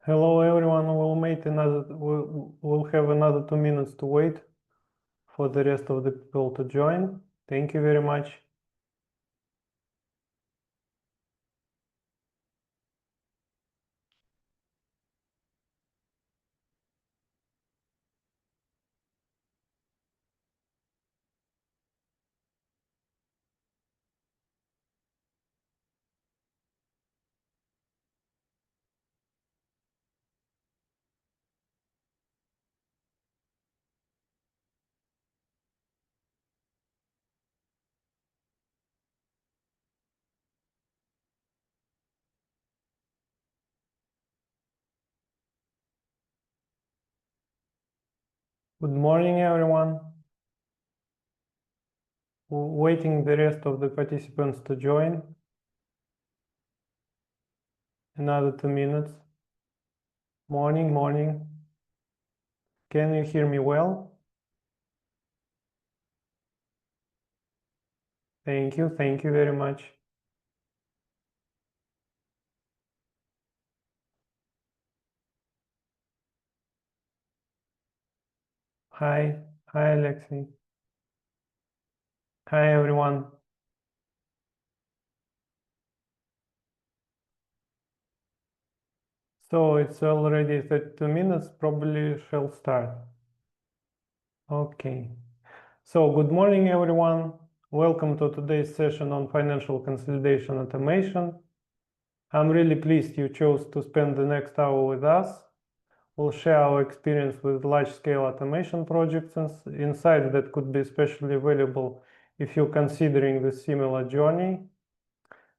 Hello everyone, we'll have another 2 minutes to wait for the rest of the people to join. Thank you very much. Good morning everyone. Waiting the rest of the participants to join. Another 2 minutes. Morning. Can you hear me well? Thank you very much. Hi Alexei. Hi everyone. So it's already 32 minutes, probably shall start. Okay. So good morning everyone. Welcome to today's session on financial consolidation automation. I'm really pleased you chose to spend the next hour with us. We'll share our experience with large-scale automation projects and insights that could be especially valuable if you're considering this similar journey.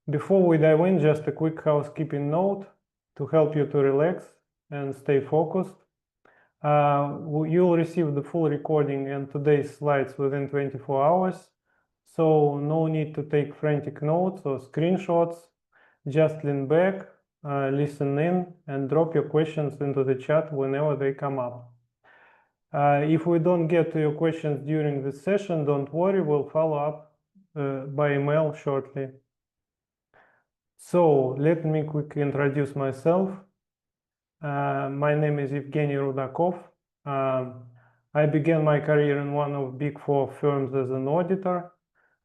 Before we dive in, just a quick housekeeping note to help you to relax and stay focused. You'll receive the full recording and today's slides within 24 hours, so no need to take frantic notes or screenshots. Just lean back, listen in, and drop your questions into the chat whenever they come up. If we don't get to your questions during this session, don't worry, we'll follow up by email shortly. So let me quickly introduce myself. My name is Evgeny Rudakov. I began my career in one of Big Four firms as an auditor,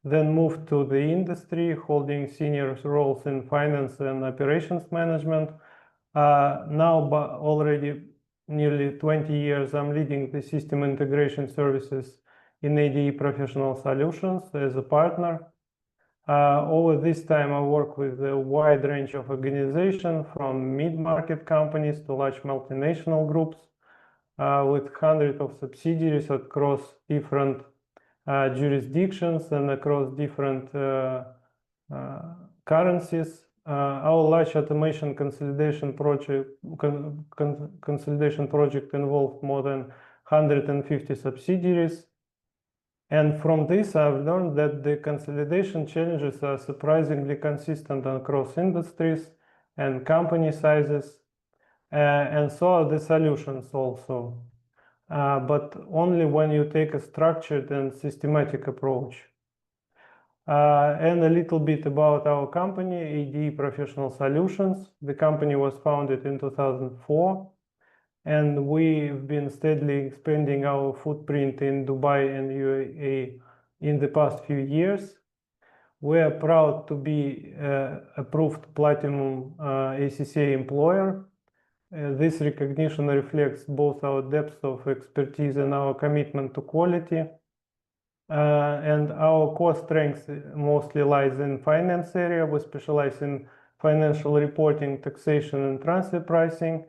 then moved to the industry, holding senior roles in finance and operations management. Now, already nearly 20 years, I'm leading the system integration services in ADE Professional Solutions as a partner. Over this time, I work with a wide range of organizations, from mid-market companies to large multinational groups, with hundreds of subsidiaries across different jurisdictions and across different currencies. Our large automation consolidation project involved more than 150 subsidiaries. And from this, I've learned that the consolidation challenges are surprisingly consistent across industries and company sizes, and so are the solutions also, but only when you take a structured and systematic approach. And a little bit about our company, ADE Professional Solutions. The company was founded in 2004. And we've been steadily expanding our footprint in Dubai and UAE in the past few years. We are proud to be approved Platinum ACCA employer. This recognition reflects both our depth of expertise and our commitment to quality. And our core strength mostly lies in finance area. We specialize in financial reporting, taxation, and transfer pricing.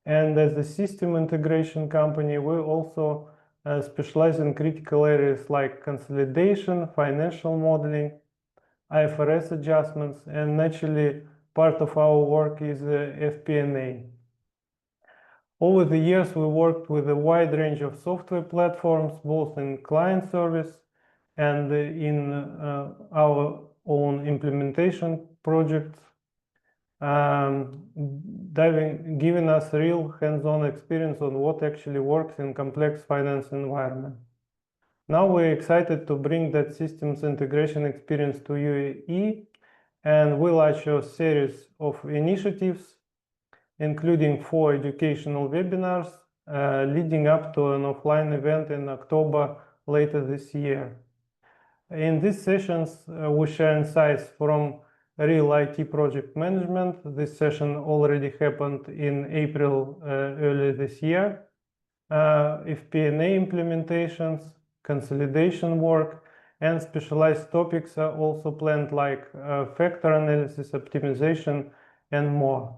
And as a system integration company, we also specialize in critical areas like consolidation, financial modeling, IFRS adjustments, and naturally, part of our work is FP&A. Over the years, we worked with a wide range of software platforms, both in client service and in our own implementation projects, giving us real hands-on experience on what actually works in complex finance environment. Now we're excited to bring that systems integration experience to UAE, and we'll launch a series of initiatives including 4 educational webinars leading up to an offline event in October later this year. In these sessions, we share insights from real IT project management. This session already happened in April earlier this year. FP&A implementations, consolidation work, and specialized topics are also planned, like factor analysis, optimization, and more.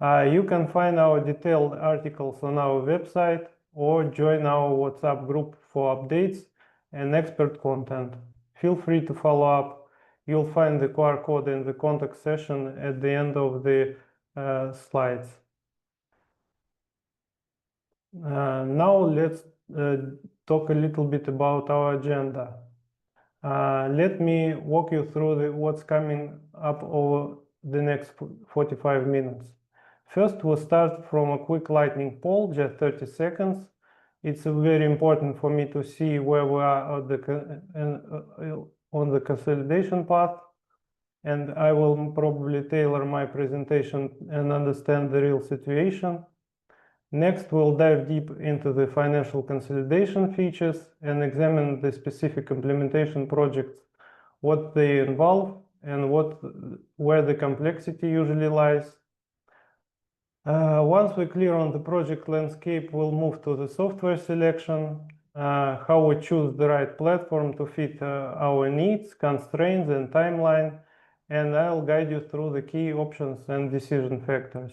You can find our detailed articles on our website or join our WhatsApp group for updates and expert content. Feel free to follow up. You'll find the QR code in the contact session at the end of the slides. Now let's talk a little bit about our agenda. Let me walk you through what's coming up over the next 45 minutes. First, we'll start from a quick lightning poll, just 30 seconds. It's very important for me to see where we are on the consolidation path, and I will probably tailor my presentation and understand the real situation. Next, we'll dive deep into the financial consolidation features and examine the specific implementation projects, what they involve, and where the complexity usually lies. Once we're clear on the project landscape, we'll move to the software selection, how we choose the right platform to fit our needs, constraints, and timeline, and I'll guide you through the key options and decision factors.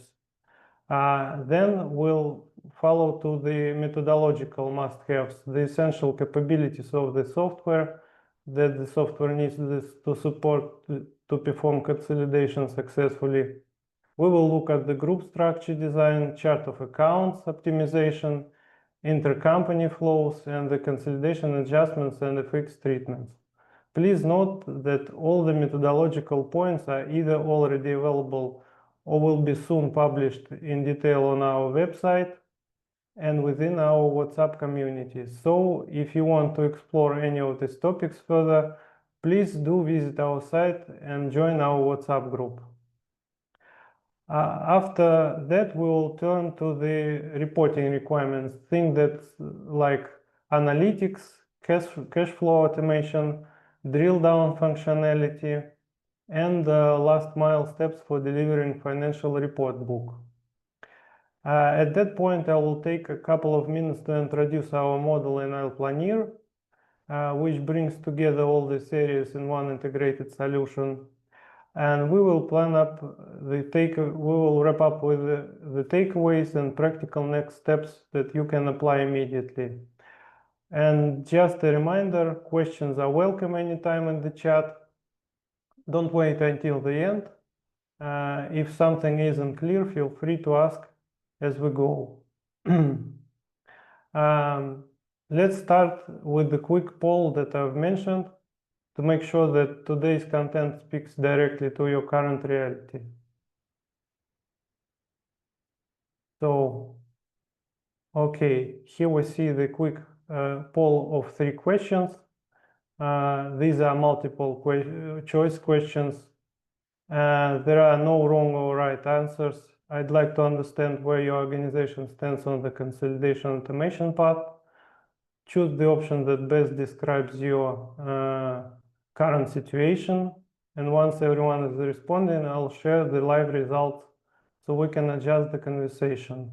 Then we'll follow to the methodological must-haves, the essential capabilities of the software that the software needs to support to perform consolidation successfully. We will look at the group structure design, chart of accounts optimization, intercompany flows, and the consolidation adjustments and FX treatments. Please note that all the methodological points are either already available or will be soon published in detail on our website and within our WhatsApp community. So if you want to explore any of these topics further, please do visit our site and join our WhatsApp group. After that, we will turn to the reporting requirements, things that like analytics, cash flow automation, drill down functionality, and last mile steps for delivering financial report book. At that point, I will take a couple of minutes to introduce our model in Planner, which brings together all these areas in one integrated solution. And we will wrap up with the takeaways and practical next steps that you can apply immediately. And just a reminder, questions are welcome anytime in the chat. Don't wait until the end. If something isn't clear, feel free to ask as we go. Let's start with the quick poll that I've mentioned to make sure that today's content speaks directly to your current reality. So, okay, here we see the quick poll of 3 questions. These are multiple choice questions. There are no wrong or right answers. I'd like to understand where your organization stands on the consolidation automation path. Choose the option that best describes your current situation. And once everyone is responding, I'll share the live results so we can adjust the conversation.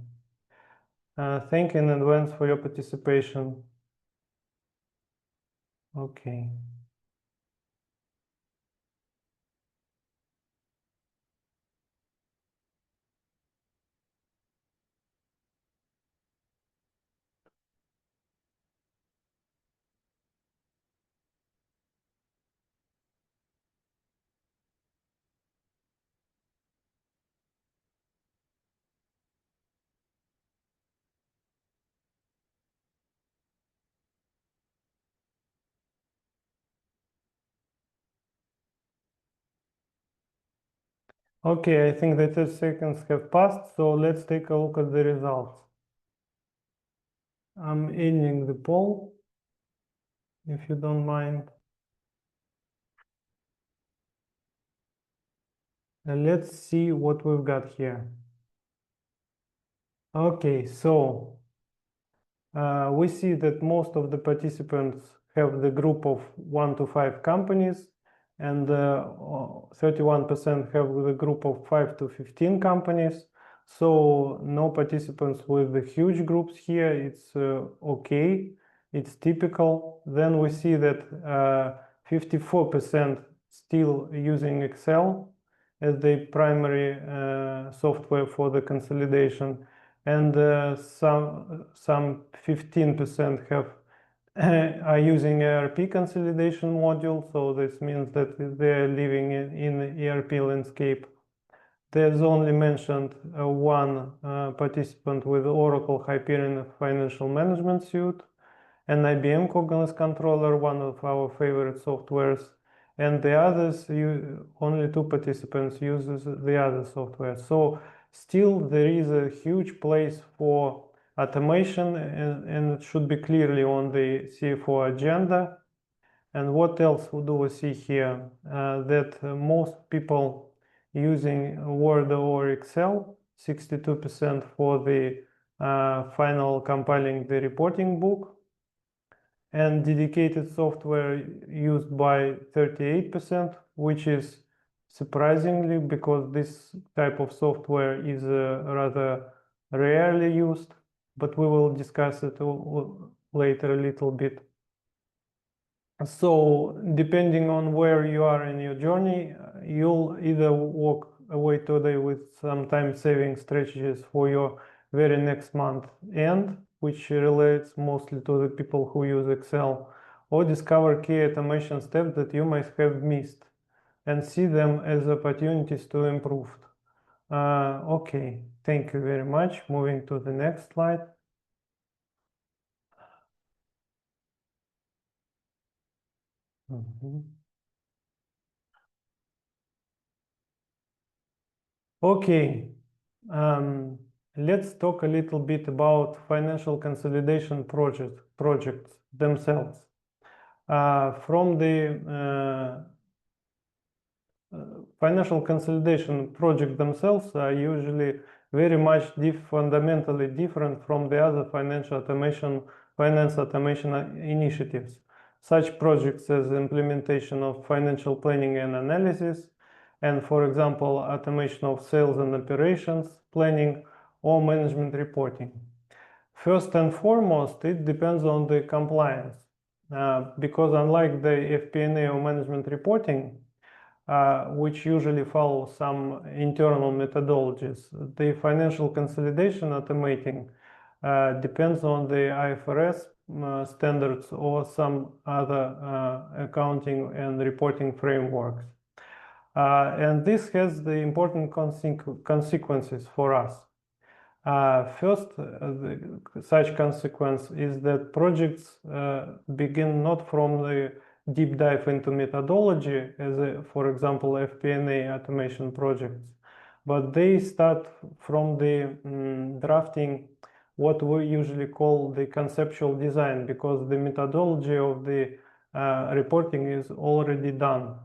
Thank you in advance for your participation. Okay. Okay, I think the 30 seconds have passed, so let's take a look at the results. I'm ending the poll, if you don't mind. And let's see what we've got here. Okay, so we see that most of the participants have the group of 1 to 5 companies, and 31% have the group of 5 to 15 companies. So no participants with the huge groups here. It's okay. It's typical. Then we see that 54% still using Excel as the primary software for the consolidation, and some 15% have are using ERP consolidation module. So this means that they are living in ERP landscape. There's only mentioned one participant with Oracle Hyperion Financial Management Suite, and IBM Cognos Controller, one of our favorite softwares, and the others, only 2 participants uses the other software. So still there is a huge place for automation, and it should be clearly on the CFO agenda. And what else do we see here? That most people using Word or Excel, 62% for the final compiling the reporting book, and dedicated software used by 38%, which is surprisingly, because this type of software is rather rarely used, but we will discuss it later a little bit. So depending on where you are in your journey, you'll either walk away today with some time saving strategies for your very next month end, which relates mostly to the people who use Excel, or discover key automation steps that you might have missed and see them as opportunities to improve. Okay, thank you very much. Moving to the next slide. Okay, let's talk a little bit about financial consolidation projects themselves. From the financial consolidation projects themselves are usually very much fundamentally different from the other finance automation initiatives. Such projects as implementation of financial planning and analysis, and for example, automation of sales and operations planning or management reporting. First and foremost, it depends on the compliance, because unlike the FP&A or management reporting, which usually follow some internal methodologies, the financial consolidation automating depends on the IFRS standards or some other accounting and reporting frameworks. And this has the important consequences for us. First, such consequence is that projects begin not from the deep dive into methodology, as for example, FP&A automation projects, but they start from the drafting what we usually call the conceptual design, because the methodology of the reporting is already done.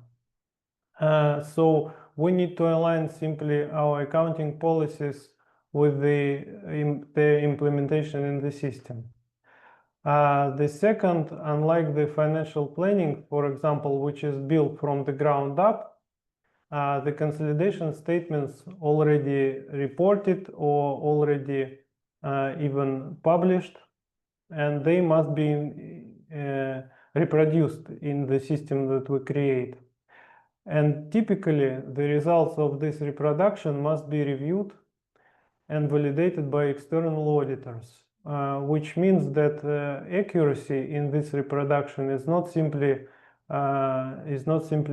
So we need to align simply our accounting policies with the implementation in the system. The second, unlike the financial planning, for example, which is built from the ground up, the consolidation statements already reported or already even published, and they must be reproduced in the system that we create. And typically, the results of this reproduction must be reviewed and validated by external auditors, which means that accuracy in this reproduction is not simply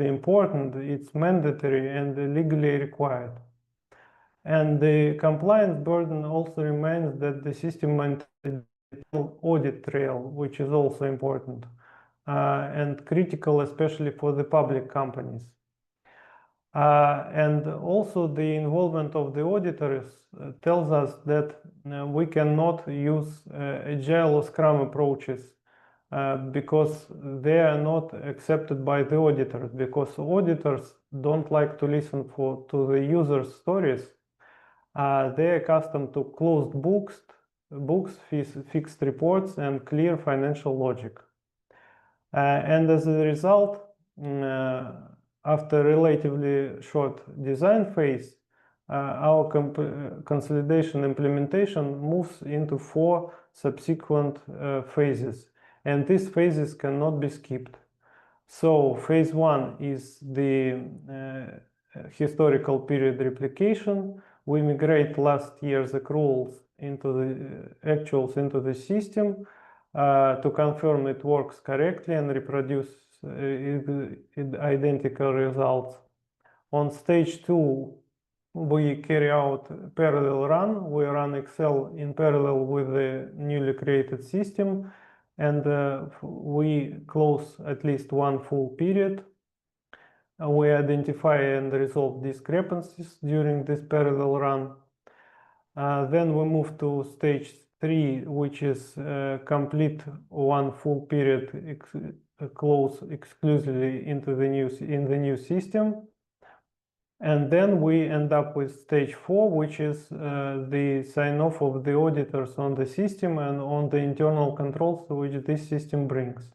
important, it's mandatory and legally required. And the compliance burden also remains that the system maintains audit trail, which is also important and critical, especially for the public companies. And also the involvement of the auditors tells us that we cannot use agile or scrum approaches because they are not accepted by the auditors, because auditors don't like to listen to the user stories, they're accustomed to closed books, fixed reports, and clear financial logic. And as a result, after a relatively short design phase, our consolidation implementation moves into 4 subsequent phases, and these phases cannot be skipped. So phase 1 is the historical period replication. We migrate last year's accruals into the actuals into the system to confirm it works correctly and reproduce identical results. On stage 2, we carry out parallel run. We run Excel in parallel with the newly created system, and we close at least one full period. We identify and resolve discrepancies during this parallel run. Then we move to stage 3, which is complete one full period close exclusively into the new system. And then we end up with stage 4, which is the sign-off of the auditors on the system and on the internal controls which this system brings.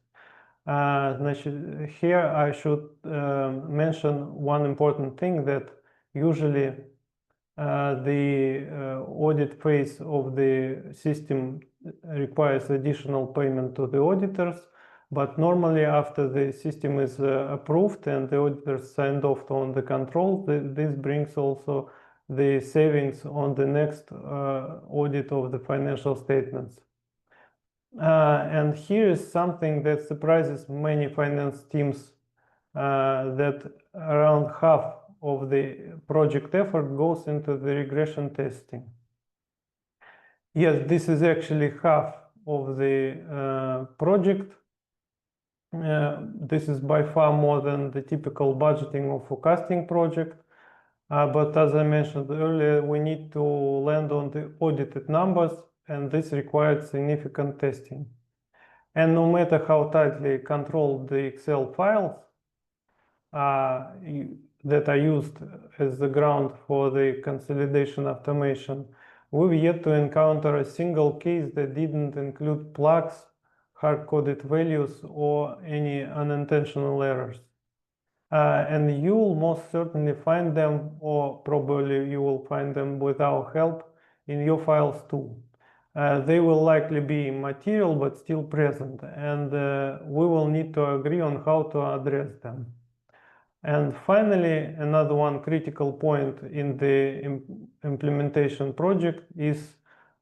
Here I should mention one important thing, that usually the audit phase of the system requires additional payment to the auditors, but normally after the system is approved and the auditors signed off on the control, this brings also the savings on the next audit of the financial statements. And here is something that surprises many finance teams, that around half of the project effort goes into the regression testing. Yes, this is actually half of the project. This is by far more than the typical budgeting or forecasting project. But as I mentioned earlier, we need to land on the audited numbers, and this requires significant testing. And no matter how tightly controlled the Excel files that are used as the ground for the consolidation automation, we've yet to encounter a single case that didn't include plugs, hard-coded values, or any unintentional errors. And you will most certainly find them, or probably you will find them with our help, in your files too. They will likely be immaterial but still present, and we will need to agree on how to address them. And finally, another one critical point in the implementation project is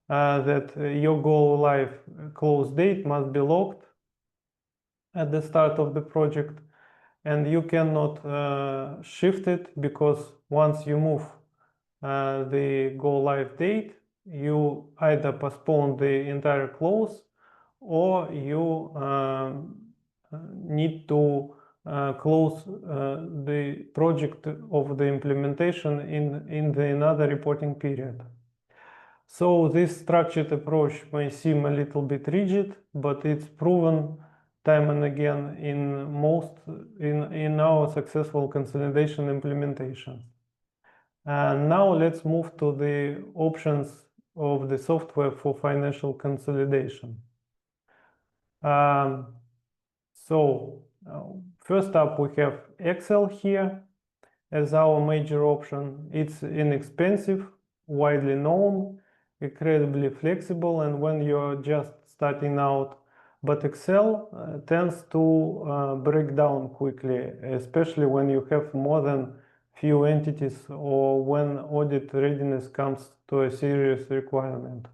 that your go live close date must be locked at the start of the project, and you cannot shift it, because once you move the go live date, you either postpone the entire close, or you need to close the project of the implementation in another reporting period. So this structured approach may seem a little bit rigid, but it's proven time and again in our successful consolidation implementations. And now let's move to the options of the software for financial consolidation. First up, we have Excel here as our major option. It's inexpensive, widely known, incredibly flexible, and when you're just starting out. But Excel tends to break down quickly, especially when you have more than few entities or when audit readiness comes to a serious requirement.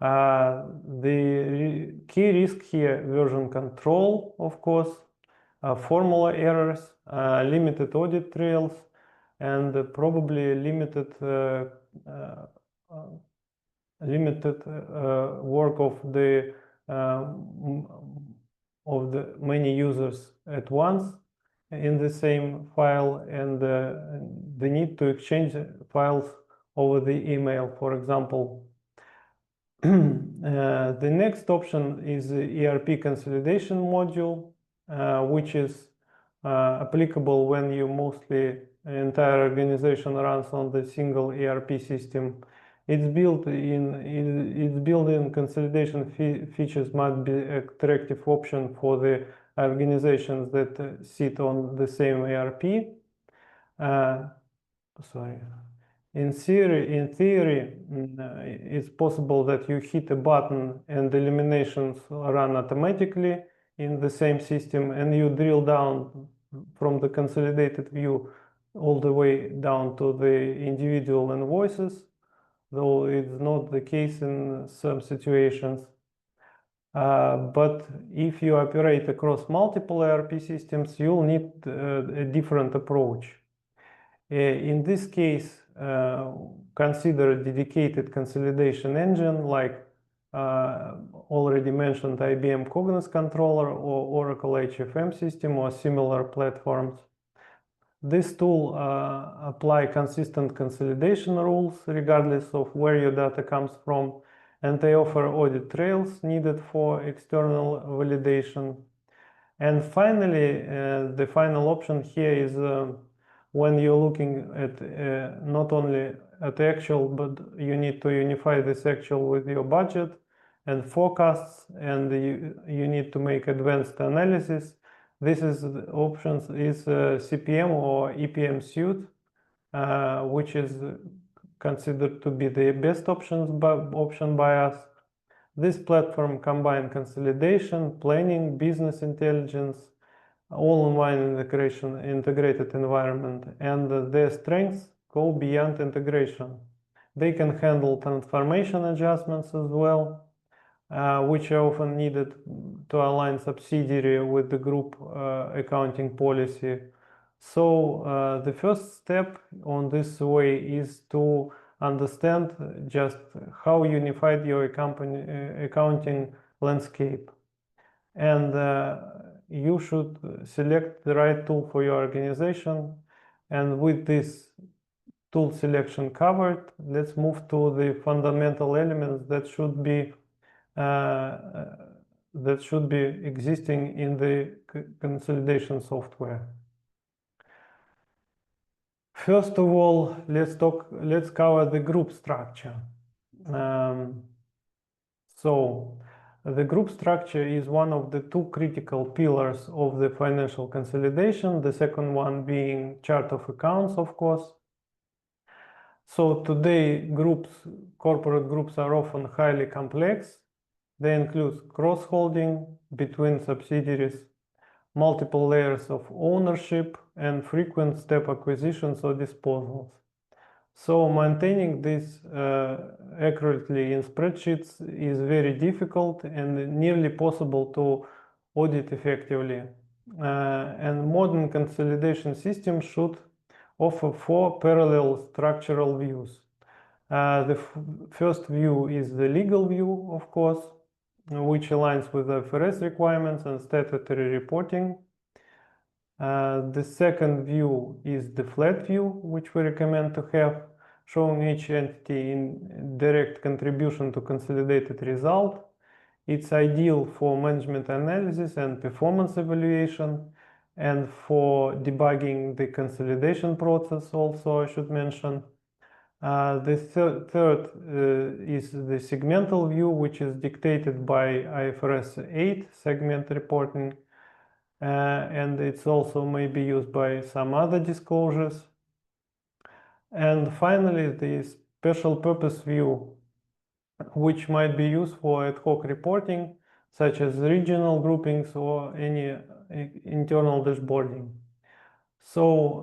The key risk here, version control, of course, formula errors, limited audit trails, and probably limited work of the many users at once in the same file, and the need to exchange files over the email, for example. The next option is the ERP consolidation module, which is applicable when you mostly entire organization runs on the single ERP system. Its built-in consolidation features might be an attractive option for the organizations that sit on the same ERP. In theory, it's possible that you hit a button and the eliminations run automatically in the same system, and you drill down from the consolidated view all the way down to the individual invoices, though it's not the case in some situations. But if you operate across multiple ERP systems, you'll need a different approach. In this case, consider a dedicated consolidation engine like already mentioned IBM Cognos Controller or Oracle HFM system or similar platforms. This tool apply consistent consolidation rules regardless of where your data comes from, and they offer audit trails needed for external validation. And finally, the final option here is when you're looking at not only at actual, but you need to unify this actual with your budget and forecasts, and you need to make advanced analysis. This is options is CPM or EPM suite, which is considered to be the best option by us. This platform combines consolidation, planning, business intelligence, all-in-one integrated environment, and their strengths go beyond integration. They can handle transformation adjustments as well, which are often needed to align subsidiary with the group accounting policy. So the first step on this way is to understand just how unified your accounting landscape. And you should select the right tool for your organization. And with this tool selection covered, let's move to the fundamental elements that should be existing in the consolidation software. First of all, let's cover the group structure. So the group structure is one of the two critical pillars of the financial consolidation, the second one being chart of accounts, of course. So today, corporate groups are often highly complex. They include cross-holding between subsidiaries, multiple layers of ownership, and frequent step acquisitions or disposals. So maintaining this accurately in spreadsheets is very difficult and nearly possible to audit effectively. And modern consolidation systems should offer 4 parallel structural views. The first view is the legal view, of course, which aligns with the IFRS requirements and statutory reporting. The second view is the flat view, which we recommend to have, showing each entity in direct contribution to consolidated result. It's ideal for management analysis and performance evaluation, and for debugging the consolidation process also, I should mention. The third is the segmental view, which is dictated by IFRS 8 segment reporting, and it's also may be used by some other disclosures. And finally, the special purpose view, which might be used for ad hoc reporting, such as regional groupings or any internal dashboarding. So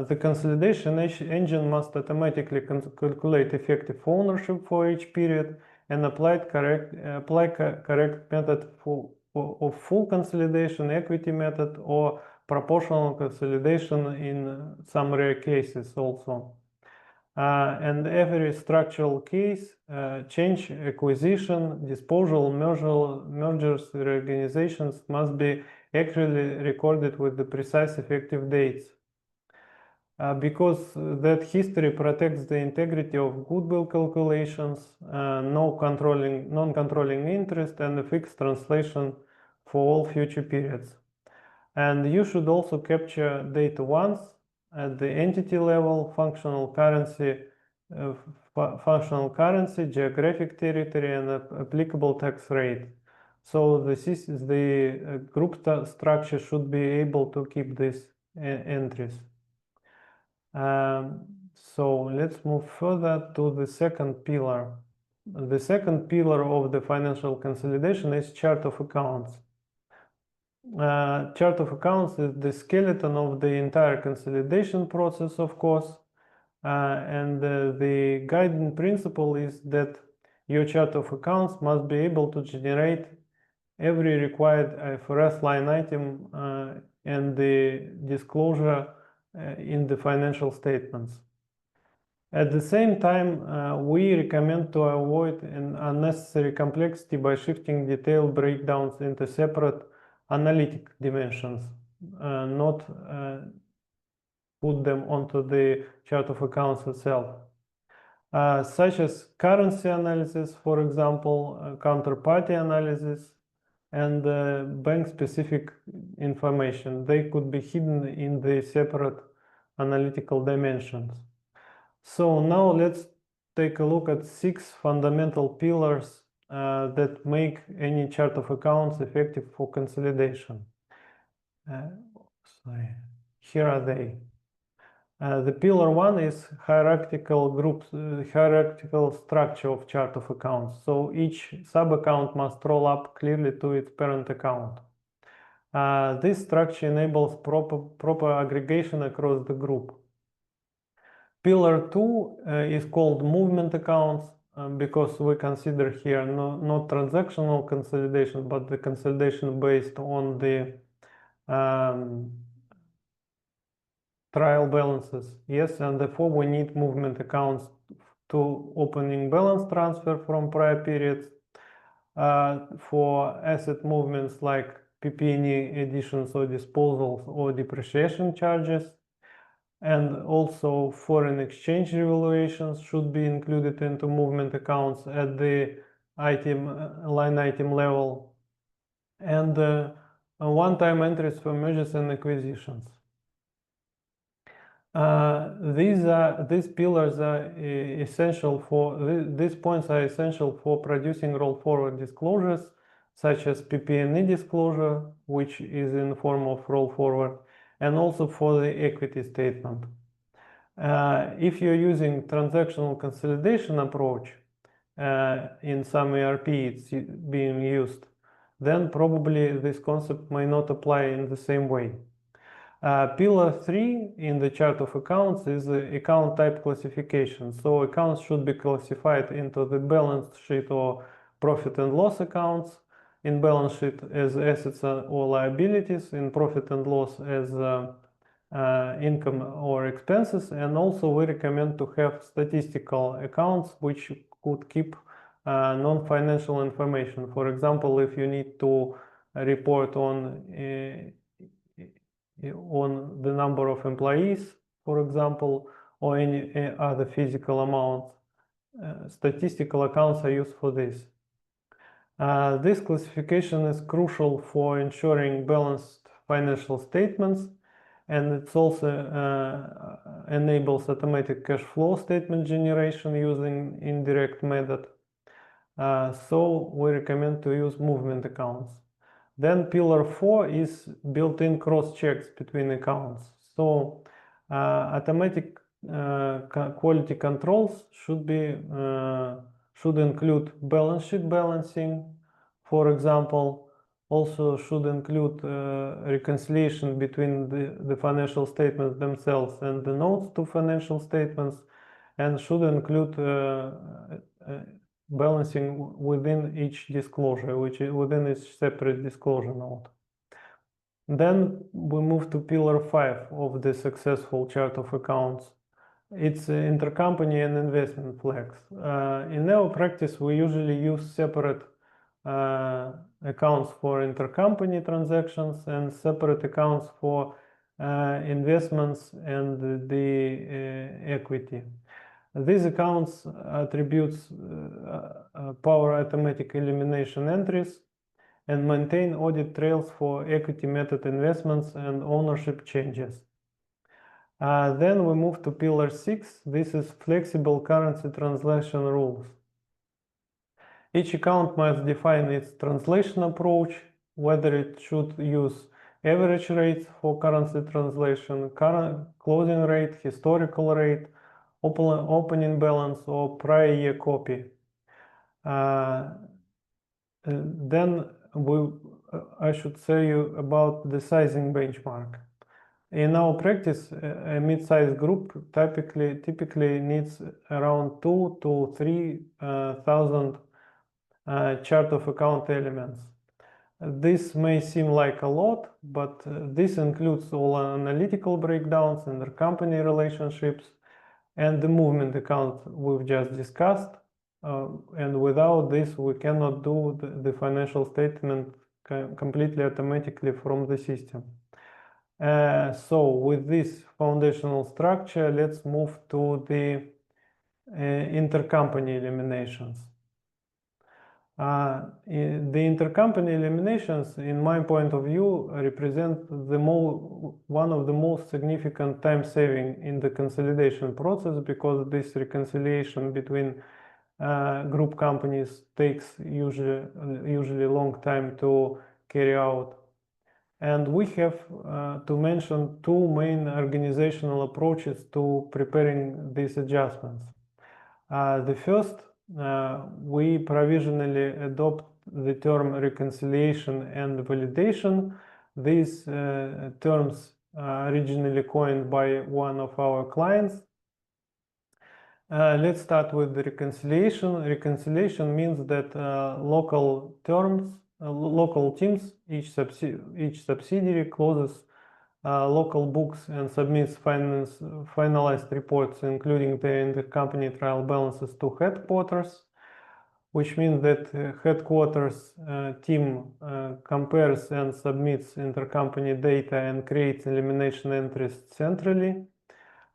the consolidation engine must automatically calculate effective ownership for each period and apply correct method of full consolidation, equity method, or proportional consolidation in some rare cases also. And every structural case, change, acquisition, disposal, mergers, reorganizations must be accurately recorded with the precise effective dates. Because that history protects the integrity of goodwill calculations, non-controlling interest, and a fixed translation for all future periods. And you should also capture data once at the entity level, functional currency, geographic territory, and applicable tax rate. So the group structure should be able to keep these entries. So let's move further to the second pillar. The second pillar of the financial consolidation is chart of accounts. Chart of accounts is the skeleton of the entire consolidation process, of course. And the guiding principle is that your chart of accounts must be able to generate every required IFRS line item and the disclosure in the financial statements. At the same time, we recommend to avoid an unnecessary complexity by shifting detailed breakdowns into separate analytic dimensions, not put them onto the chart of accounts itself. Such as currency analysis, for example, counterparty analysis, and bank-specific information. They could be hidden in the separate analytical dimensions. So now let's take a look at 6 fundamental pillars that make any chart of accounts effective for consolidation. Here are they. The pillar 1 is hierarchical structure of chart of accounts. So each sub-account must roll up clearly to its parent account. This structure enables proper aggregation across the group. Pillar 2 is called movement accounts because we consider here not transactional consolidation, but the consolidation based on the trial balances. Yes, and therefore we need movement accounts to opening balance transfer from prior periods, for asset movements like PP&E additions or disposals or depreciation charges, and also foreign exchange revaluations should be included into movement accounts at the line item level, and one-time entries for mergers and acquisitions. These pillars are essential for these points are essential for producing roll-forward disclosures, such as PP&E disclosure, which is in the form of roll-forward, and also for the equity statement. If you're using transactional consolidation approach in some ERP, it's being used, then probably this concept may not apply in the same way. Pillar 3 in the chart of accounts is the account type classification. So accounts should be classified into the balance sheet or profit and loss accounts. In balance sheet as assets or liabilities, in profit and loss as income or expenses, and also we recommend to have statistical accounts which could keep non-financial information. For example, if you need to report on the number of employees, for example, or any other physical amounts, statistical accounts are used for this. This classification is crucial for ensuring balanced financial statements, and it also enables automatic cash flow statement generation using indirect method. So we recommend to use movement accounts. Then pillar 4 is built-in cross-checks between accounts. So automatic quality controls should include balance sheet balancing, for example. Also should include reconciliation between the financial statements themselves and the notes to financial statements, and should include balancing within each disclosure, which is within each separate disclosure note. Then we move to pillar 5 of the successful chart of accounts. It's intercompany and investment flags. In our practice, we usually use separate accounts for intercompany transactions and separate accounts for investments and the equity. These accounts attributes power automatic elimination entries and maintain audit trails for equity method investments and ownership changes. Then we move to pillar 6. This is flexible currency translation rules. Each account must define its translation approach, whether it should use average rates for currency translation, current closing rate, historical rate, opening balance, or prior year copy. Then I should say you about the sizing benchmark. In our practice, a mid-sized group typically needs around 2 to 3,000 chart of account elements. This may seem like a lot, but this includes all analytical breakdowns, intercompany relationships, and the movement account we've just discussed. And without this, we cannot do the financial statement completely automatically from the system. So with this foundational structure, let's move to the intercompany eliminations. The intercompany eliminations, in my point of view, represent one of the most significant time saving in the consolidation process, because this reconciliation between group companies takes usually a long time to carry out. And we have to mention two main organizational approaches to preparing these adjustments. The first, we provisionally adopt the term reconciliation and validation. These terms originally coined by one of our clients. Let's start with the reconciliation. Reconciliation means that local teams, each subsidiary closes local books and submits finalized reports, including the intercompany trial balances, to headquarters, which means that headquarters team compares and submits intercompany data and creates elimination entries centrally.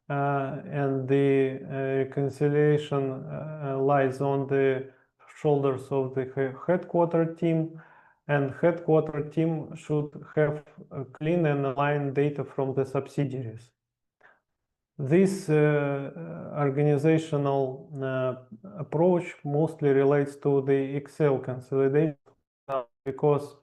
And the reconciliation lies on the shoulders of the headquarter team, and headquarter team should have clean and aligned data from the subsidiaries. This organizational approach mostly relates to the Excel consolidation, because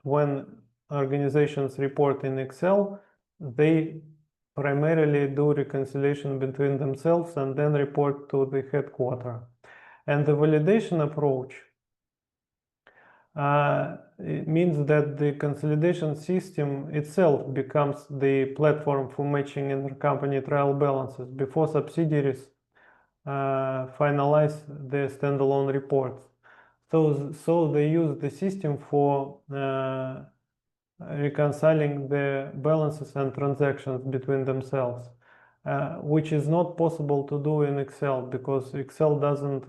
when organizations report in Excel, they primarily do reconciliation between themselves and then report to the headquarters. And the validation approach it means that the consolidation system itself becomes the platform for matching intercompany trial balances before subsidiaries finalize their standalone reports. So they use the system for reconciling the balances and transactions between themselves, which is not possible to do in Excel, because Excel doesn't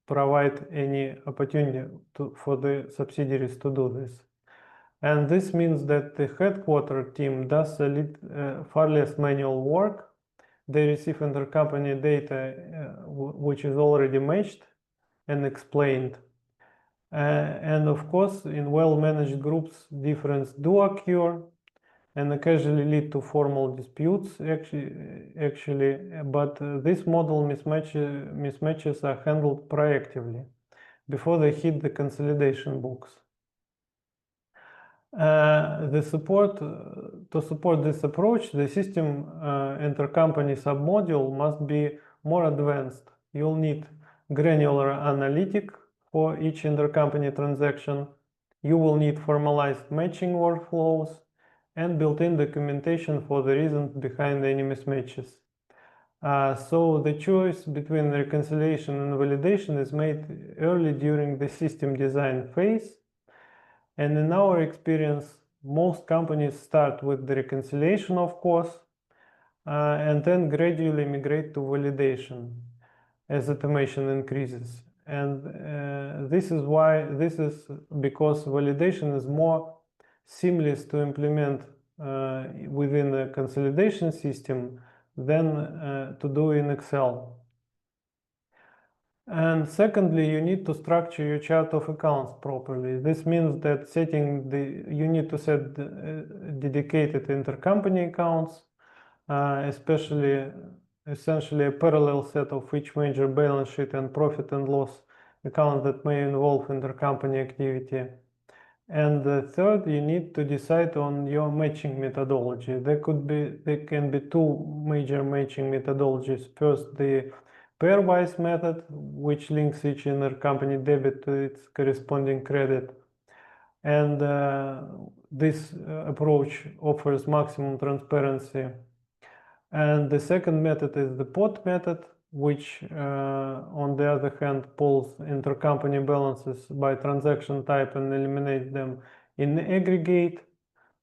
provide any opportunity for the subsidiaries to do this. And this means that the headquarter team does far less manual work. They receive intercompany data which is already matched and explained. And of course, in well-managed groups, differences do occur and occasionally lead to formal disputes, actually, but this model mismatches are handled proactively before they hit the consolidation books. To support this approach, the system intercompany submodule must be more advanced. You'll need granular analytic for each intercompany transaction. You will need formalized matching workflows and built-in documentation for the reasons behind any mismatches. So the choice between reconciliation and validation is made early during the system design phase. And in our experience, most companies start with the reconciliation, of course, and then gradually migrate to validation as automation increases. And this is because validation is more seamless to implement within the consolidation system than to do in Excel. And secondly, you need to structure your chart of accounts properly. This means that you need to set dedicated intercompany accounts, essentially a parallel set of each major balance sheet and profit and loss account that may involve intercompany activity. And third, you need to decide on your matching methodology. There can be two major matching methodologies. First, the pairwise method, which links each intercompany debit to its corresponding credit. And this approach offers maximum transparency. And the second method is the pot method, which on the other hand pulls intercompany balances by transaction type and eliminates them in aggregate.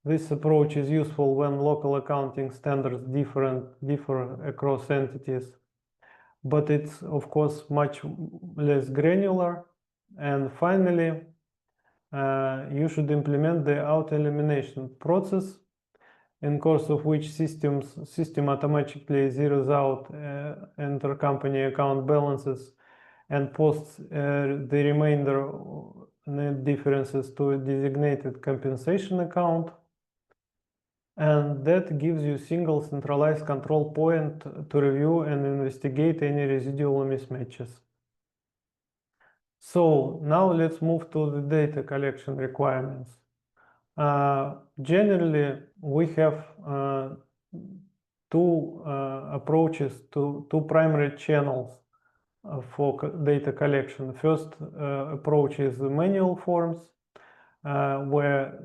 This approach is useful when local accounting standards differ across entities, but it's of course much less granular. And finally, you should implement the auto-elimination process, in course of which system automatically zeroes out intercompany account balances and posts the remainder net differences to a designated compensation account. And that gives you a single centralized control point to review and investigate any residual mismatches. So now let's move to the data collection requirements. Generally, we have two approaches, two primary channels for data collection. First approach is the manual forms, where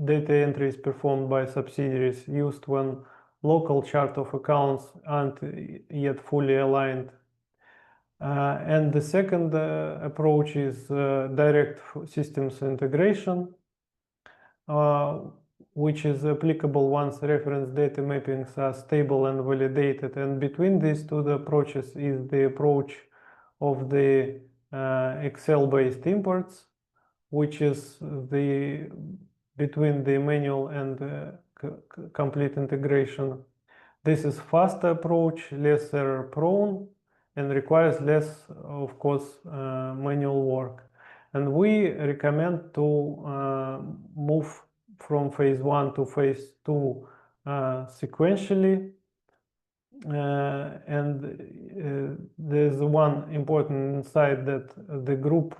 data entry is performed by subsidiaries used when local chart of accounts aren't yet fully aligned. And the second approach is direct systems integration, which is applicable once reference data mappings are stable and validated. And between these two approaches is the approach of the Excel-based imports, which is between the manual and complete integration. This is faster approach, less error prone, and requires less, of course, manual work. And we recommend to move from phase 1 to phase 2 sequentially. There's one important insight that the group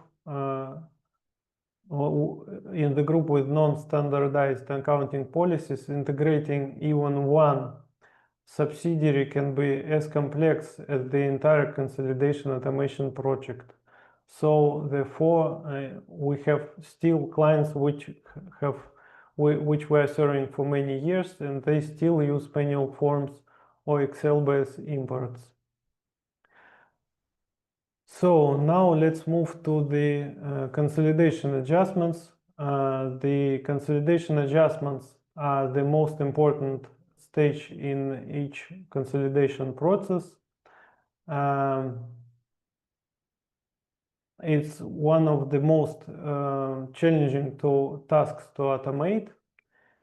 in the group with non-standardized accounting policies, integrating even one subsidiary can be as complex as the entire consolidation automation project. So therefore, we have still clients which we are serving for many years, and they still use manual forms or Excel-based imports. So now let's move to the consolidation adjustments. The consolidation adjustments are the most important stage in each consolidation process. It's one of the most challenging tasks to automate.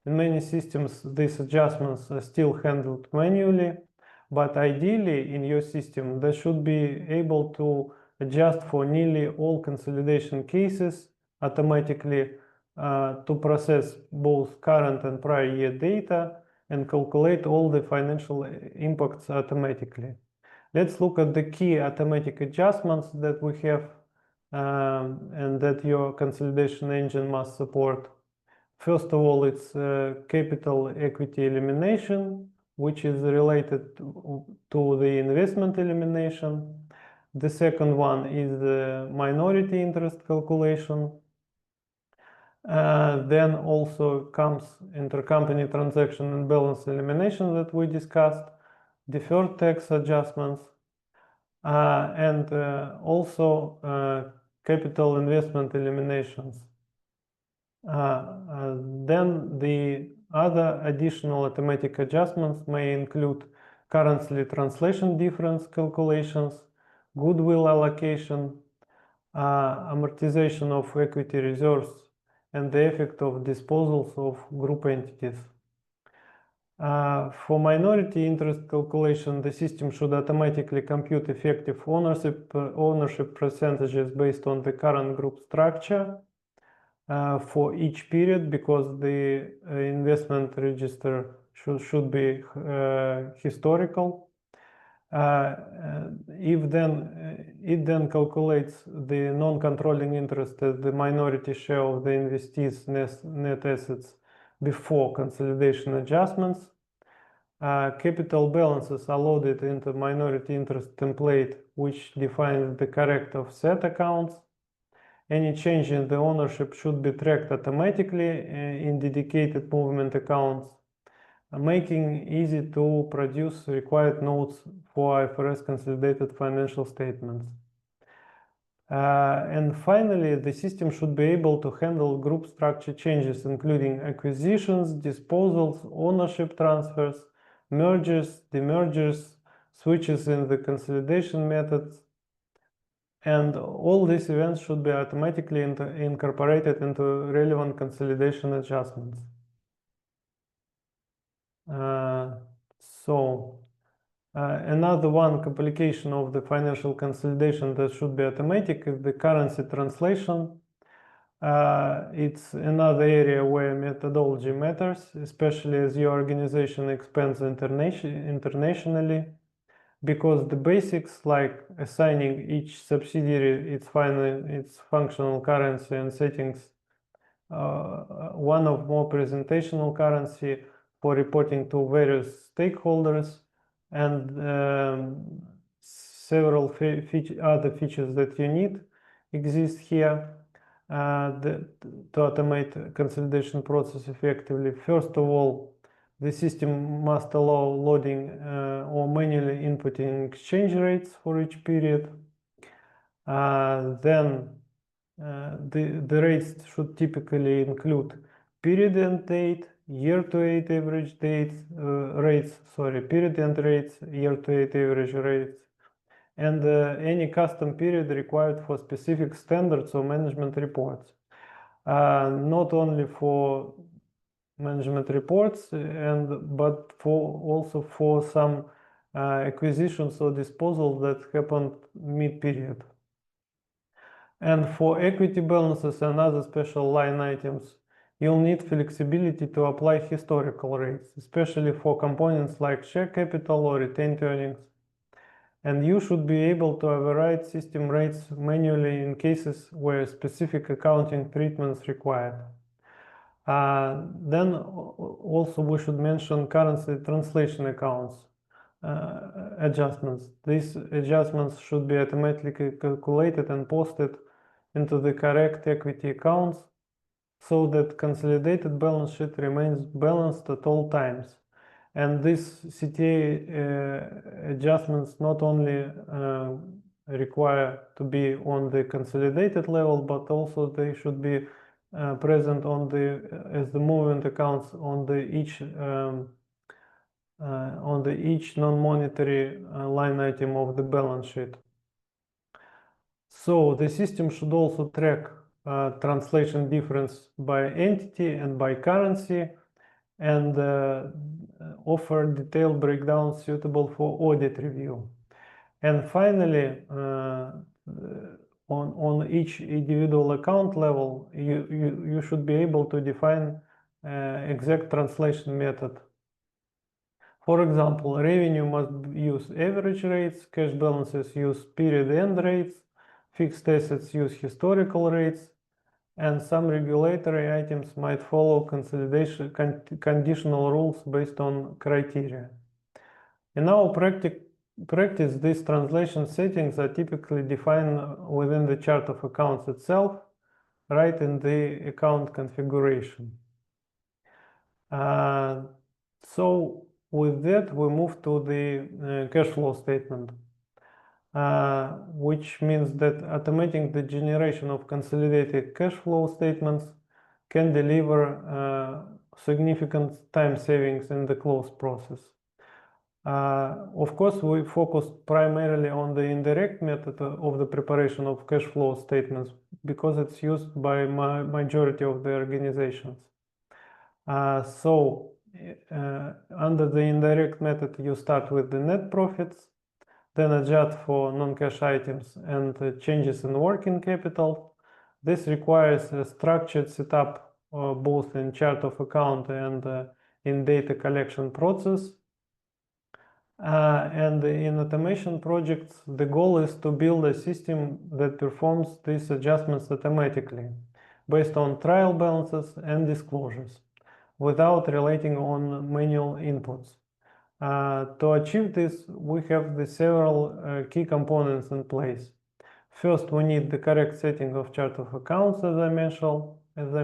In many systems, these adjustments are still handled manually, but ideally in your system, they should be able to adjust for nearly all consolidation cases automatically to process both current and prior year data and calculate all the financial impacts automatically. Let's look at the key automatic adjustments that we have and that your consolidation engine must support. First of all, it's capital equity elimination, which is related to the investment elimination. The second one is the minority interest calculation. Then also comes intercompany transaction and balance elimination that we discussed, deferred tax adjustments, and also capital investment eliminations. Then the other additional automatic adjustments may include currency translation difference calculations, goodwill allocation, amortization of equity reserves, and the effect of disposals of group entities. For minority interest calculation, the system should automatically compute effective ownership percentages based on the current group structure for each period, because the investment register should be historical. It then calculates the non-controlling interest as the minority share of the investees' net assets before consolidation adjustments. Capital balances are loaded into minority interest template, which defines the correct offset accounts. Any change in the ownership should be tracked automatically in dedicated movement accounts, making easy to produce required notes for IFRS consolidated financial statements. And finally, the system should be able to handle group structure changes, including acquisitions, disposals, ownership transfers, mergers, demergers, switches in the consolidation methods, and all these events should be automatically incorporated into relevant consolidation adjustments. Another one complication of the financial consolidation that should be automatic is the currency translation. It's another area where methodology matters, especially as your organization expands internationally, because the basics like assigning each subsidiary its functional currency and settings one of more presentational currency for reporting to various stakeholders, and several other features that you need exist here to automate consolidation process effectively. First of all, the system must allow loading or manually inputting exchange rates for each period. Then the rates should typically include period end date, year-to-date average dates, period end rates, year-to-date average rates, and any custom period required for specific standards or management reports. Not only for management reports, but also for some acquisitions or disposals that happened mid-period. And for equity balances and other special line items, you'll need flexibility to apply historical rates, especially for components like share capital or retained earnings. And you should be able to override system rates manually in cases where specific accounting treatments required. Then also we should mention currency translation accounts adjustments. These adjustments should be automatically calculated and posted into the correct equity accounts so that consolidated balance sheet remains balanced at all times. And these CTA adjustments not only require to be on the consolidated level, but also they should be present on as the movement accounts on the each non-monetary line item of the balance sheet. So the system should also track translation difference by entity and by currency, and offer detailed breakdowns suitable for audit review. And finally, on each individual account level, you should be able to define exact translation method. For example, revenue must use average rates, cash balances use period end rates, fixed assets use historical rates, and some regulatory items might follow consolidation conditional rules based on criteria. In our practice, these translation settings are typically defined within the chart of accounts itself, right in the account configuration. So with that, we move to the cash flow statement, which means that automating the generation of consolidated cash flow statements can deliver significant time savings in the close process. Of course, we focused primarily on the indirect method of the preparation of cash flow statements because it's used by majority of the organizations. So under the indirect method, you start with the net profits, then adjust for non-cash items and changes in working capital. This requires a structured setup both in chart of account and in data collection process. And in automation projects, the goal is to build a system that performs these adjustments automatically based on trial balances and disclosures without relying on manual inputs. To achieve this, we have the several key components in place. First, we need the correct setting of chart of accounts, as I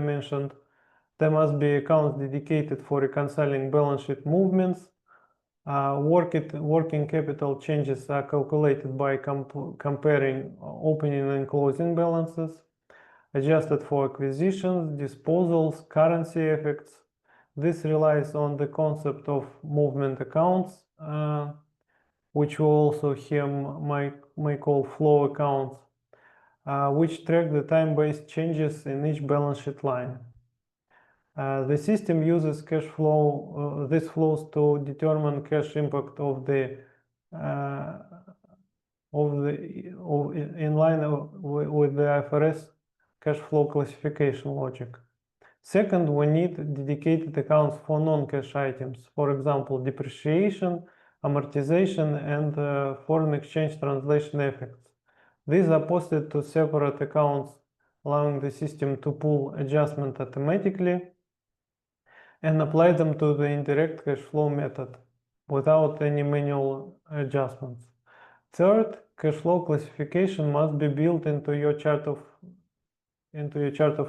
mentioned. There must be accounts dedicated for reconciling balance sheet movements. Working capital changes are calculated by comparing opening and closing balances, adjusted for acquisitions, disposals, currency effects. This relies on the concept of movement accounts, which we also here may call flow accounts, which track the time-based changes in each balance sheet line. The system uses cash flow, these flows to determine cash impact of the in line with the IFRS cash flow classification logic. Second, we need dedicated accounts for non-cash items, for example, depreciation, amortization, and foreign exchange translation effects. These are posted to separate accounts, allowing the system to pull adjustment automatically and apply them to the indirect cash flow method without any manual adjustments. Third, cash flow classification must be built into your chart of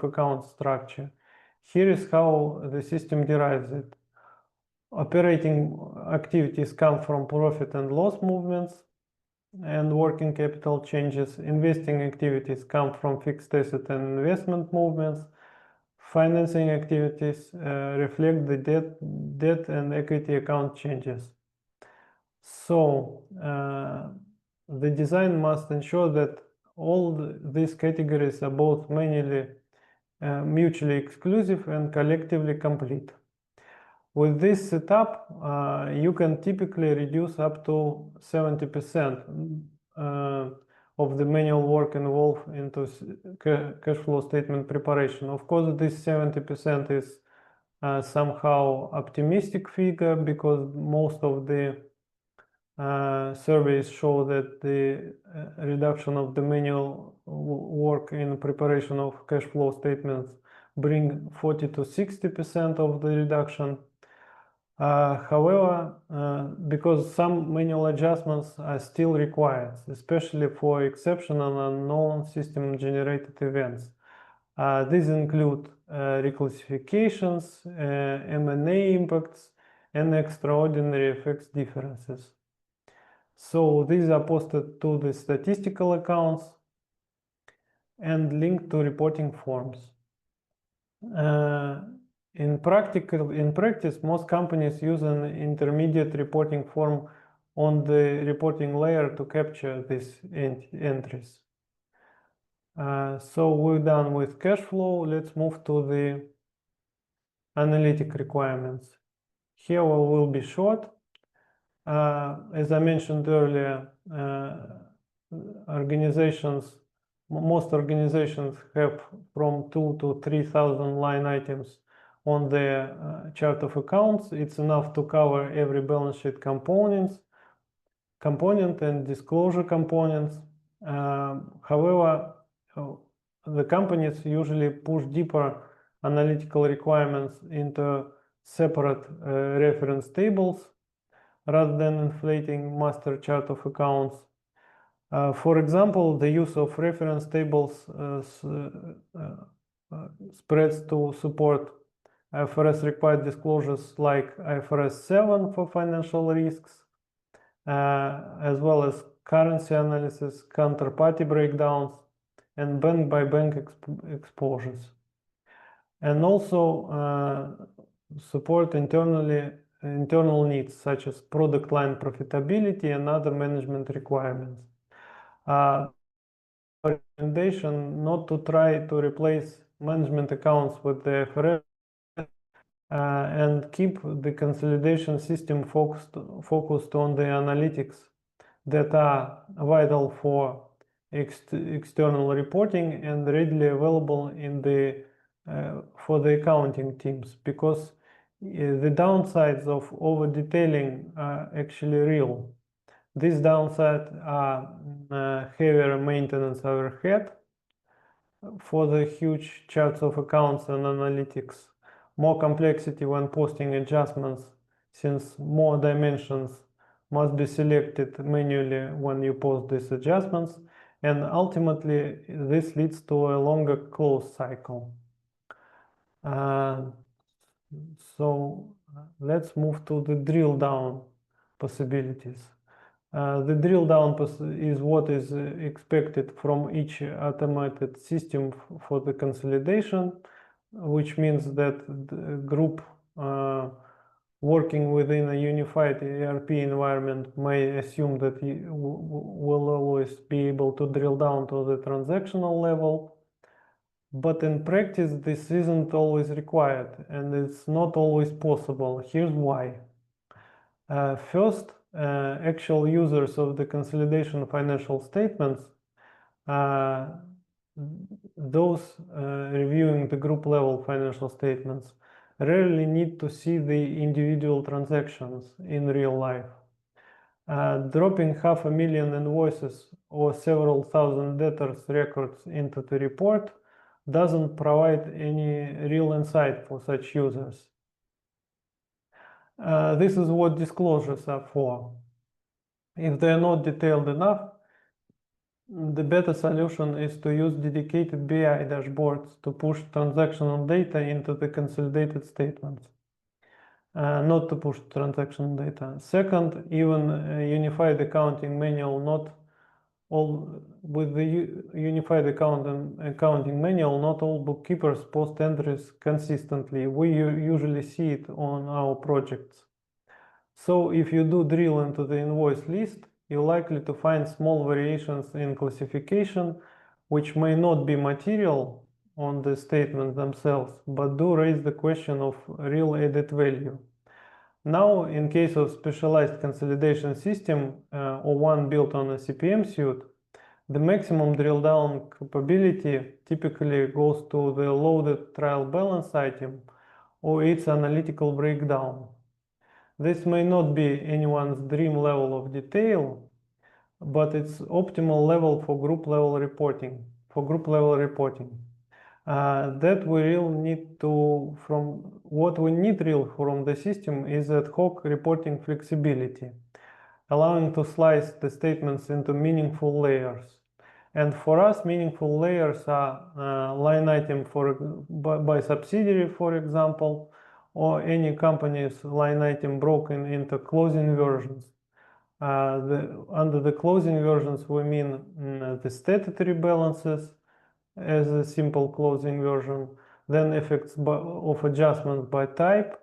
account structure. Here is how the system derives it. Operating activities come from profit and loss movements and working capital changes. Investing activities come from fixed asset and investment movements. Financing activities reflect the debt and equity account changes. So the design must ensure that all these categories are both mutually exclusive and collectively complete. With this setup, you can typically reduce up to 70% of the manual work involved into cash flow statement preparation. Of course, this 70% is somehow optimistic figure because most of the surveys show that the reduction of the manual work in preparation of cash flow statements bring 40 to 60% of the reduction. However, because some manual adjustments are still required, especially for exceptional and unknown system-generated events. These include reclassifications, M&A impacts, and extraordinary effects differences. So these are posted to the statistical accounts and linked to reporting forms. In practice, most companies use an intermediate reporting form on the reporting layer to capture these entries. So we're done with cash flow. Let's move to the analytic requirements. Here we will be short. As I mentioned earlier, most organizations have from 2,000 to 3,000 line items on their chart of accounts. It's enough to cover every balance sheet component and disclosure components. However, the companies usually push deeper analytical requirements into separate reference tables rather than inflating master chart of accounts. For example, the use of reference tables spreads to support IFRS required disclosures like IFRS 7 for financial risks, as well as currency analysis, counterparty breakdowns, and bank-by-bank exposures. And also support internal needs such as product line profitability and other management requirements. Recommendation not to try to replace management accounts with the IFRS and keep the consolidation system focused on the analytics that are vital for external reporting and readily available for the accounting teams, because the downsides of over detailing are actually real. These downsides are heavier maintenance overhead for the huge charts of accounts and analytics, more complexity when posting adjustments, since more dimensions must be selected manually when you post these adjustments, and ultimately this leads to a longer close cycle. So let's move to the drill down possibilities. The drill down is what is expected from each automated system for the consolidation, which means that the group working within a unified ERP environment may assume that you will always be able to drill down to the transactional level. But in practice, this isn't always required, and it's not always possible. Here's why. First, actual users of the consolidation financial statements, those reviewing the group level financial statements, rarely need to see the individual transactions in real life. Dropping 500,000 invoices or several thousand debtors records into the report doesn't provide any real insight for such users. This is what disclosures are for. If they are not detailed enough, the better solution is to use dedicated BI dashboards to push transactional data into the consolidated statements, not to push transactional data. Second, even a unified accounting manual, with the unified accounting manual, not all bookkeepers post entries consistently. We usually see it on our projects. So if you do drill into the invoice list, you're likely to find small variations in classification, which may not be material on the statements themselves, but do raise the question of real added value. Now, in case of specialized consolidation system or one built on a CPM suite, the maximum drill down capability typically goes to the loaded trial balance item or its analytical breakdown. This may not be anyone's dream level of detail, but it's optimal level for group level reporting. What we need real from the system is ad hoc reporting flexibility, allowing to slice the statements into meaningful layers. And for us, meaningful layers are line item by subsidiary, for example, or any company's line item broken into closing versions. Under the closing versions, we mean the statutory balances as a simple closing version, then effects of adjustments by type,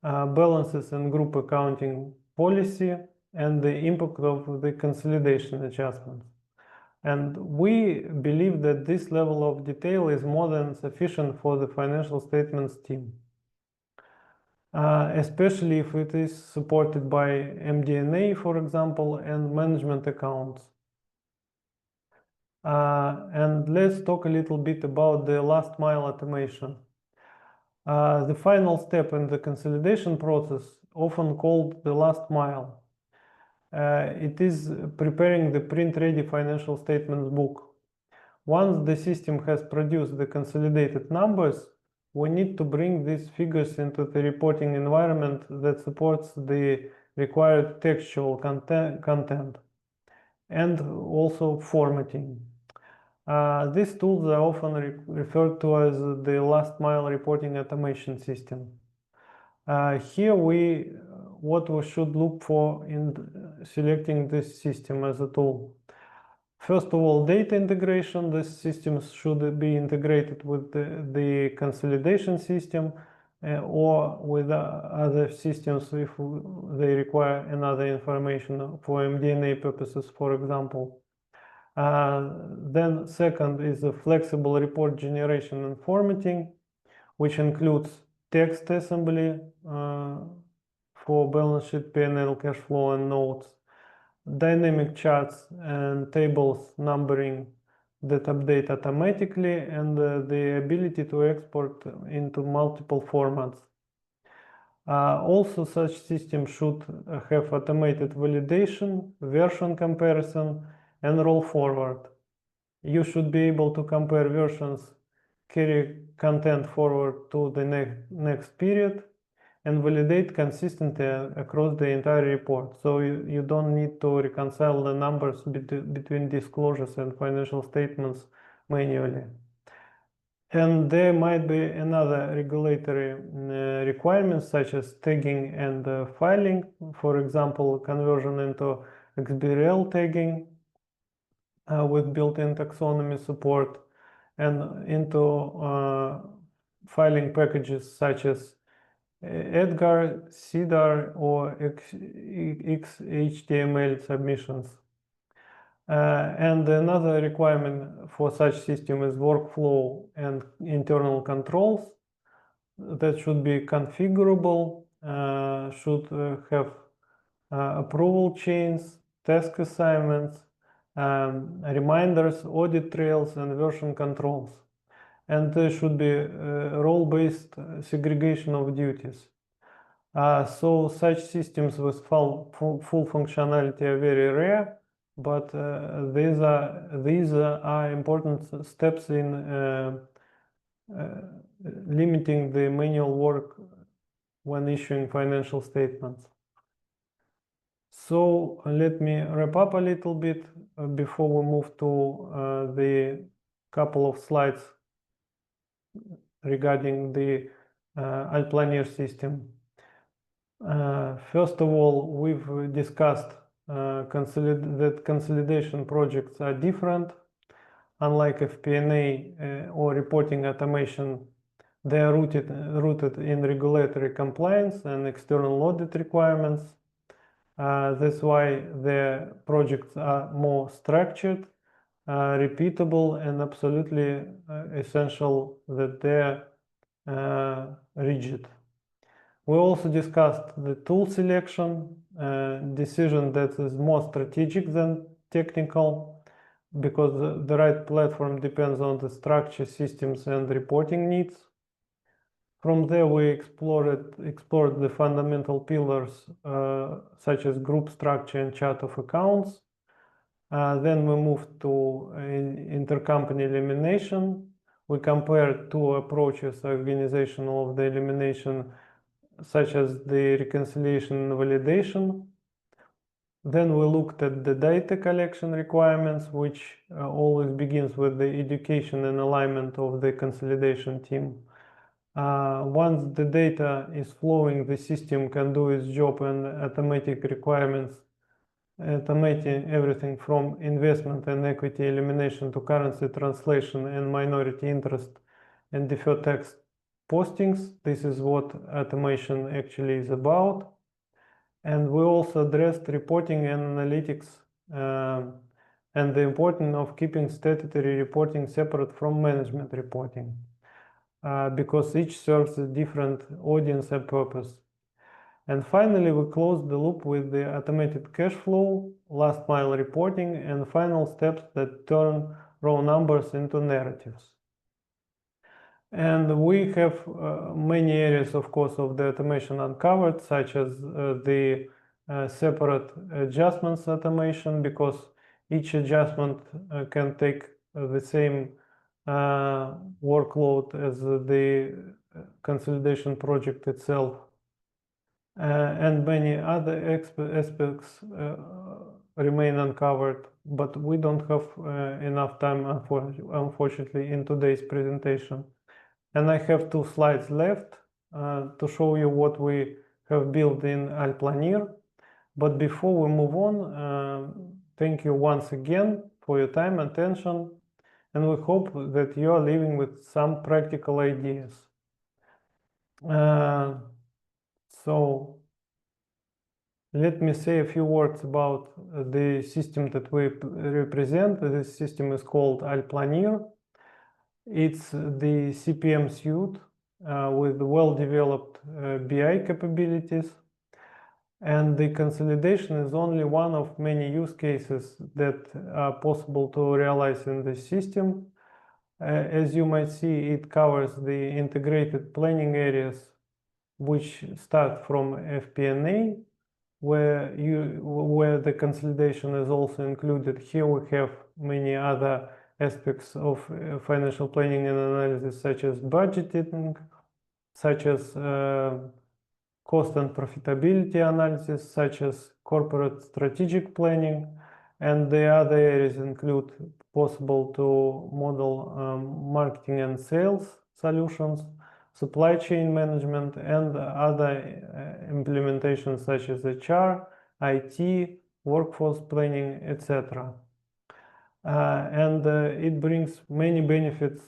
balances and group accounting policy, and the impact of the consolidation adjustments. And we believe that this level of detail is more than sufficient for the financial statements team, especially if it is supported by MD&A, for example, and management accounts. And let's talk a little bit about the last mile automation. The final step in the consolidation process, often called the last mile. It is preparing the print-ready financial statements book. Once the system has produced the consolidated numbers, we need to bring these figures into the reporting environment that supports the required textual content and also formatting. These tools are often referred to as the last mile reporting automation system. Here what we should look for in selecting this system as a tool. First of all, data integration. This system should be integrated with the consolidation system or with other systems if they require another information for MD&A purposes, for example. Then second is a flexible report generation and formatting, which includes text assembly for balance sheet, P&L, cash flow, and notes, dynamic charts and tables numbering that update automatically, and the ability to export into multiple formats. Also, such systems should have automated validation, version comparison, and roll forward. You should be able to compare versions, carry content forward to the next period, and validate consistently across the entire report. So you don't need to reconcile the numbers between disclosures and financial statements manually. And there might be another regulatory requirements such as tagging and filing, for example, conversion into XBRL tagging with built-in taxonomy support, and into filing packages such as EDGAR, CEDAR, or XHTML submissions. And another requirement for such system is workflow and internal controls that should be configurable, should have approval chains, task assignments, reminders, audit trails, and version controls. And there should be role-based segregation of duties. So such systems with full functionality are very rare, but these are important steps in limiting the manual work when issuing financial statements. So let me wrap up a little bit before we move to the couple of slides regarding the Alplanir system. First of all, we've discussed that consolidation projects are different. Unlike FP&A or reporting automation, they are rooted in regulatory compliance and external audit requirements. That's why the projects are more structured, repeatable, and absolutely essential that they're rigid. We also discussed the tool selection, decision that is more strategic than technical, because the right platform depends on the structure, systems, and reporting needs. From there, we explored the fundamental pillars such as group structure and chart of accounts. Then we moved to intercompany elimination. We compared two approaches organizational of the elimination, such as the reconciliation and validation. Then we looked at the data collection requirements, which always begins with the education and alignment of the consolidation team. Once the data is flowing, the system can do its job, and automatic requirements, automating everything from investment and equity elimination to currency translation and minority interest and deferred tax postings. This is what automation actually is about. And we also addressed reporting and analytics and the importance of keeping statutory reporting separate from management reporting, because each serves a different audience and purpose. And finally, we closed the loop with the automated cash flow, last mile reporting, and final steps that turn raw numbers into narratives. And we have many areas, of course, of the automation uncovered, such as the separate adjustments automation, because each adjustment can take the same workload as the consolidation project itself. And many other aspects remain uncovered, but we don't have enough time, unfortunately, in today's presentation. And I have 2 slides left to show you what we have built in Alplanir. But before we move on, thank you once again for your time and attention, and we hope that you are leaving with some practical ideas. So let me say a few words about the system that we represent. This system is called Alplanir. It's the CPM suite with well-developed BI capabilities. And the consolidation is only one of many use cases that are possible to realize in the system. As you might see, it covers the integrated planning areas, which start from FP&A, where the consolidation is also included. Here we have many other aspects of financial planning and analysis, such as budgeting, such as cost and profitability analysis, such as corporate strategic planning, and the other areas include possible to model marketing and sales solutions, supply chain management, and other implementations such as HR, IT, workforce planning, etc. And it brings many benefits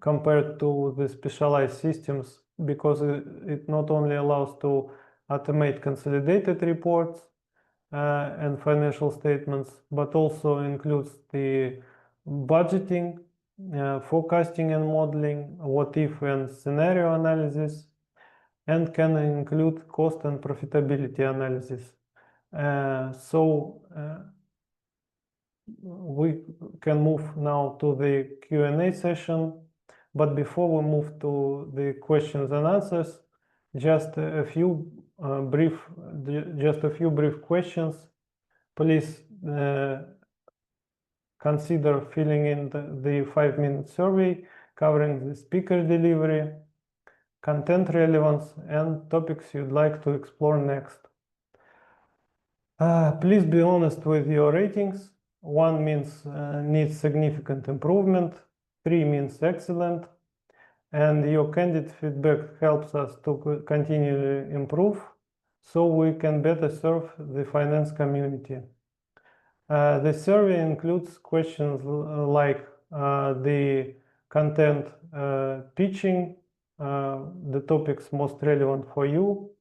compared to the specialized systems, because it not only allows to automate consolidated reports and financial statements, but also includes the budgeting, forecasting and modeling, what if and scenario analysis, and can include cost and profitability analysis. We can move now to the Q&A session, but before we move to the questions and answers, just a few brief questions. Please consider filling in the 5-minute survey covering the speaker delivery, content relevance, and topics you'd like to explore next. Please be honest with your ratings. 1 means needs significant improvement, 3 means excellent, and your candid feedback helps us to continually improve so we can better serve the finance community. The survey includes questions like the content pitching, the topics most relevant for you,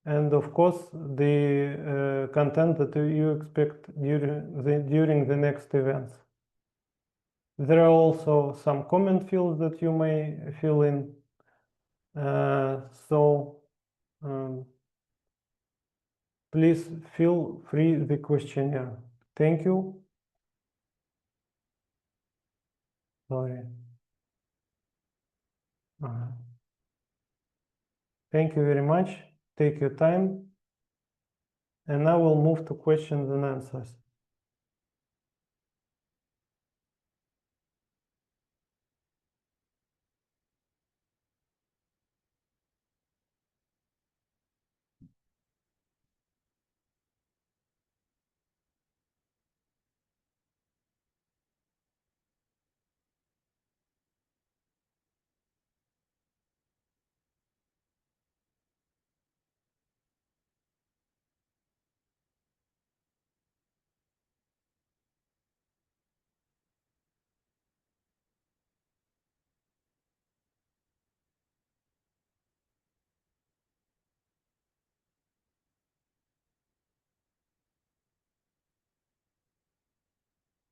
and of course the content that you expect during the next events. There are also some comment fields that you may fill in. Please fill free the questionnaire. Thank you. Sorry. Thank you very much. Take your time. And now we'll move to questions and answers.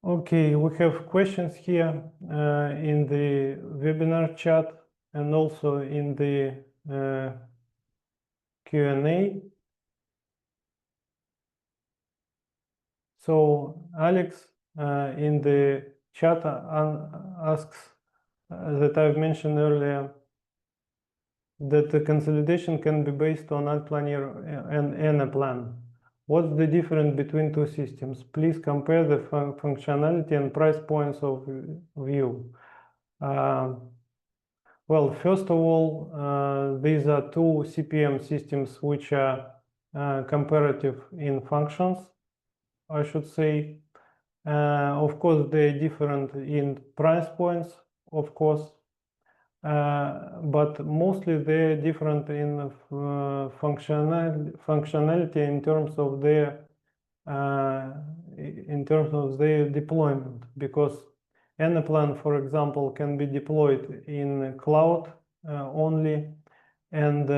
Okay, we have questions here in the webinar chat and also in the Q&A. So Alex in the chat asks that I've mentioned earlier that the consolidation can be based on Alplanner and Anaplan. What's the difference between two systems? Please compare the functionality and price points of view. Well, first of all, these are two CPM systems which are comparative in functions, I should say. Of course, they're different in price points, of course, but mostly they're different in functionality in terms of their deployment, because Anaplan, for example, can be deployed in cloud only, and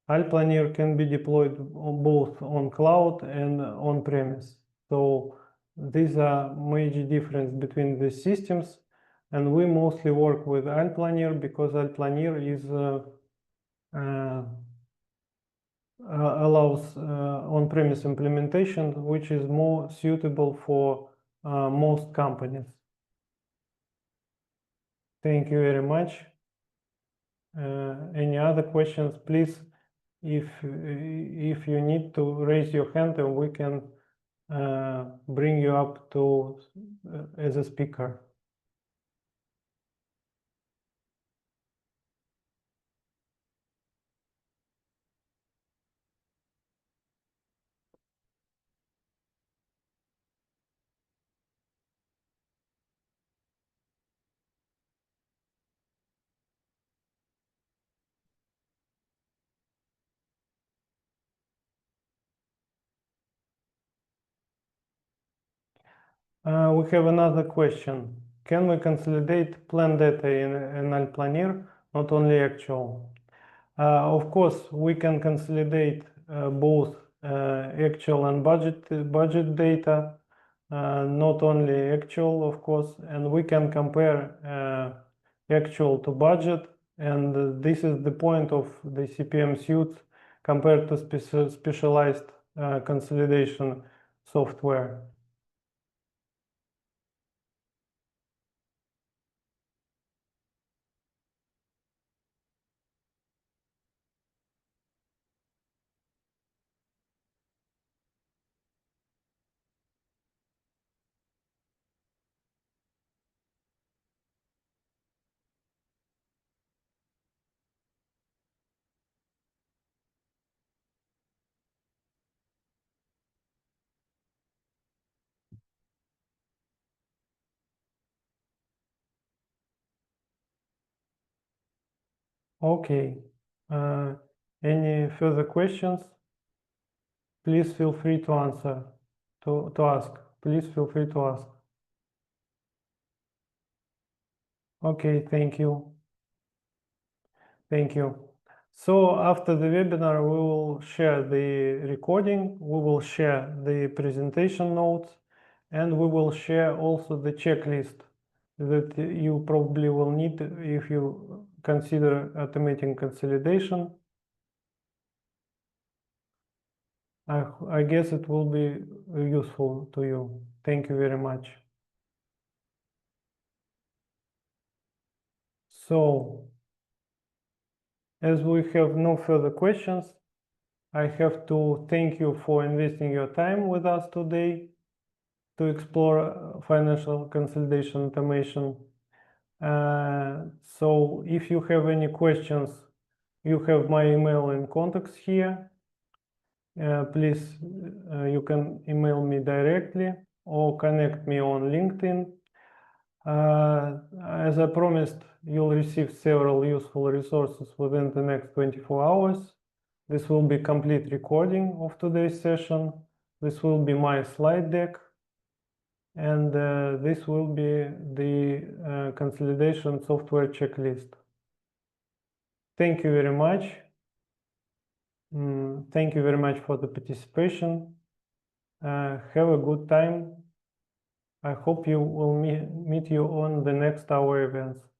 Alplanner can be deployed both on cloud and on-premise. So these are major difference between the systems. and we mostly work with Alplanner because Alplanner is allows on-premise implementation, which is more suitable for most companies. Thank you very much. Any other questions, please? If you need to raise your hand, and we can bring you up to as a speaker. We have another question. Can we consolidate plan data in Alplanner, not only actual? Of course, we can consolidate both actual and budget data, not only actual, of course, and we can compare actual to budget. And this is the point of the CPM suite compared to specialized consolidation software. Okay. Any further questions? Please feel free to answer, to ask. Please feel free to ask. Okay, thank you. Thank you. So after the webinar, we will share the recording, we will share the presentation notes, and we will share also the checklist that you probably will need if you consider automating consolidation. I guess it will be useful to you. Thank you very much. So, as we have no further questions, I have to thank you for investing your time with us today to explore financial consolidation automation. So if you have any questions, you have my email and contacts here. Please, you can email me directly or connect me on LinkedIn. As I promised, you'll receive several useful resources within the next 24 hours. This will be complete recording of today's session. This will be my slide deck. And this will be the consolidation software checklist. Thank you very much. Thank you very much for the participation. Have a good time. I hope you will meet you on the next hour events.